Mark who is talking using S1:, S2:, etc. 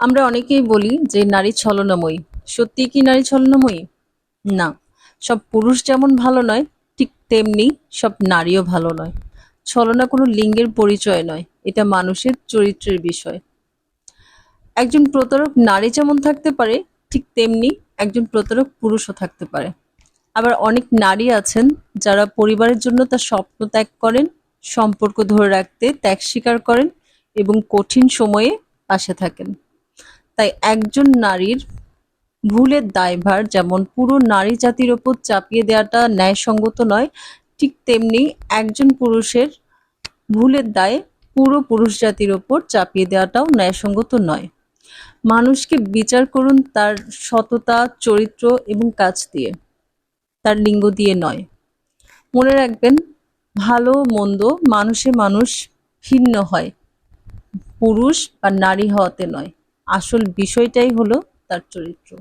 S1: আমরা অনেকেই বলি যে নারী ছলনাময়ী। সত্যি কি নারী ছলনাময়ী? না। সব পুরুষ যেমন ভালো নয়, ঠিক তেমনি সব নারীও ভালো নয়। ছলনা কোনো লিঙ্গের পরিচয় নয়, এটা মানুষের চরিত্রের বিষয়। একজন প্রতারক নারী যেমন থাকতে পারে, ঠিক তেমনি একজন প্রতারক পুরুষও থাকতে পারে। আবার অনেক নারী আছেন যারা পরিবারের জন্য তার স্বপ্ন ত্যাগ করেন, সম্পর্ক ধরে রাখতে ত্যাগ স্বীকার করেন এবং কঠিন সময়ে পাশে থাকেন। তাই একজন নারীর ভুলের দায়ভার যেমন পুরো নারী জাতির ওপর চাপিয়ে দেওয়াটা ন্যায়সঙ্গত নয়, ঠিক তেমনি একজন পুরুষের ভুলের দায় পুরো পুরুষ জাতির ওপর চাপিয়ে দেওয়াটাও ন্যায়সঙ্গত নয়। মানুষকে বিচার করুন তার সততা, চরিত্র এবং কাজ দিয়ে, তার লিঙ্গ দিয়ে নয়। মনে রাখবেন, ভালো মন্দ মানুষে মানুষ ভিন্ন হয়, পুরুষ বা নারী হওয়াতে নয়। আসল বিষয়টাই হলো তার চরিত্র।